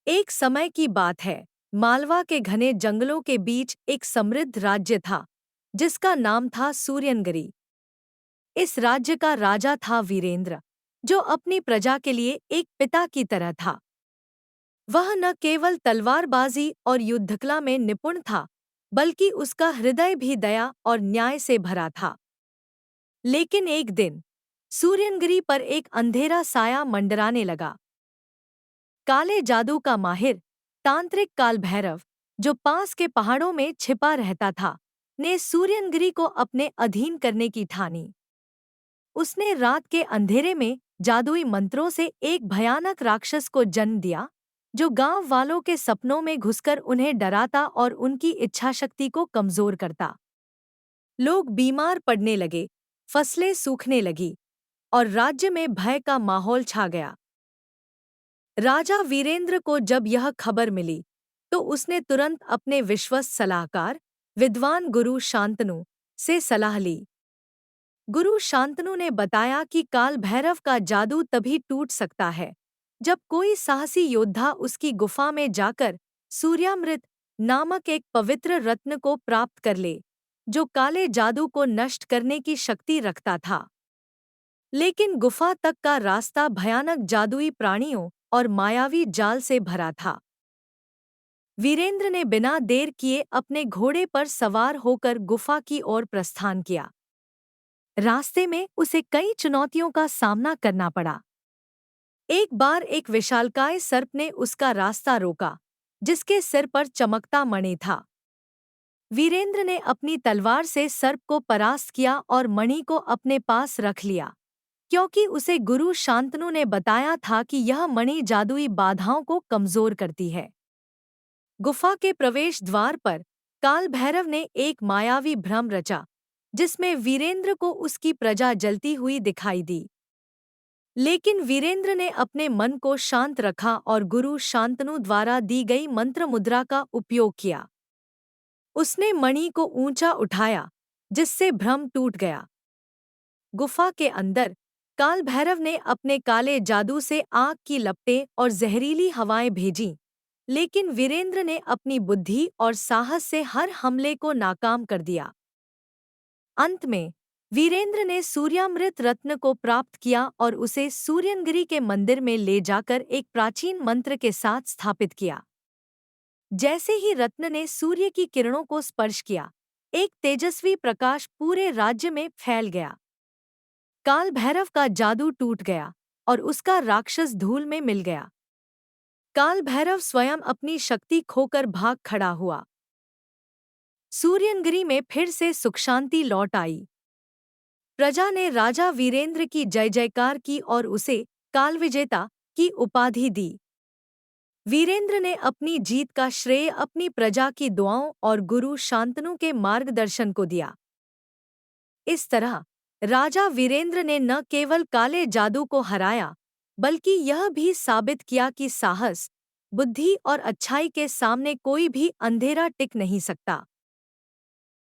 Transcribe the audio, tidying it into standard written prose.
एक समय की बात है। मालवा के घने जंगलों के बीच एक समृद्ध राज्य था, जिसका नाम था सूर्यनगरी। इस राज्य का राजा था वीरेंद्र, जो अपनी प्रजा के लिए एक पिता की तरह था। वह न केवल तलवारबाजी और युद्धकला में निपुण था, बल्कि उसका हृदय भी दया और न्याय से भरा था। लेकिन एक दिन सूर्यनगरी पर एक अंधेरा साया मंडराने लगा। काले जादू का माहिर तांत्रिक काल भैरव, जो पास के पहाड़ों में छिपा रहता था, ने सूर्यनगिरी को अपने अधीन करने की ठानी। उसने रात के अंधेरे में जादुई मंत्रों से एक भयानक राक्षस को जन्म दिया, जो गांव वालों के सपनों में घुसकर उन्हें डराता और उनकी इच्छाशक्ति को कमजोर करता। लोग बीमार पड़ने लगे, फसलें सूखने लगी और राज्य में भय का माहौल छा गया। राजा वीरेंद्र को जब यह खबर मिली, तो उसने तुरंत अपने विश्वस्त सलाहकार, विद्वान गुरु शांतनु, से सलाह ली। गुरु शांतनु ने बताया कि काल भैरव का जादू तभी टूट सकता है, जब कोई साहसी योद्धा उसकी गुफा में जाकर सूर्यामृत नामक एक पवित्र रत्न को प्राप्त कर ले, जो काले जादू को नष्ट करने की शक्ति रखता था। लेकिन गुफा तक का रास्ता भयानक जादुई प्राणियों और मायावी जाल से भरा था। वीरेंद्र ने बिना देर किए अपने घोड़े पर सवार होकर गुफा की ओर प्रस्थान किया। रास्ते में उसे कई चुनौतियों का सामना करना पड़ा। एक बार एक विशालकाय सर्प ने उसका रास्ता रोका, जिसके सिर पर चमकता मणि था। वीरेंद्र ने अपनी तलवार से सर्प को परास्त किया और मणि को अपने पास रख लिया, क्योंकि उसे गुरु शांतनु ने बताया था कि यह मणि जादुई बाधाओं को कमजोर करती है। गुफा के प्रवेश द्वार पर काल भैरव ने एक मायावी भ्रम रचा, जिसमें वीरेंद्र को उसकी प्रजा जलती हुई दिखाई दी। लेकिन वीरेंद्र ने अपने मन को शांत रखा और गुरु शांतनु द्वारा दी गई मंत्र मुद्रा का उपयोग किया। उसने मणि को ऊंचा उठाया, जिससे भ्रम टूट गया। गुफा के अंदर काल भैरव ने अपने काले जादू से आग की लपटें और जहरीली हवाएं भेजीं, लेकिन वीरेंद्र ने अपनी बुद्धि और साहस से हर हमले को नाकाम कर दिया। अंत में वीरेंद्र ने सूर्यामृत रत्न को प्राप्त किया और उसे सूर्यनगिरी के मंदिर में ले जाकर एक प्राचीन मंत्र के साथ स्थापित किया। जैसे ही रत्न ने सूर्य की किरणों को स्पर्श किया, एक तेजस्वी प्रकाश पूरे राज्य में फैल गया। काल भैरव का जादू टूट गया और उसका राक्षस धूल में मिल गया। काल भैरव स्वयं अपनी शक्ति खोकर भाग खड़ा हुआ। सूर्यनगिरी में फिर से सुख शांति लौट आई। प्रजा ने राजा वीरेंद्र की जय जयकार की और उसे काल विजेता की उपाधि दी। वीरेंद्र ने अपनी जीत का श्रेय अपनी प्रजा की दुआओं और गुरु शांतनु के मार्गदर्शन को दिया। इस तरह राजा वीरेंद्र ने न केवल काले जादू को हराया, बल्कि यह भी साबित किया कि साहस, बुद्धि और अच्छाई के सामने कोई भी अंधेरा टिक नहीं सकता।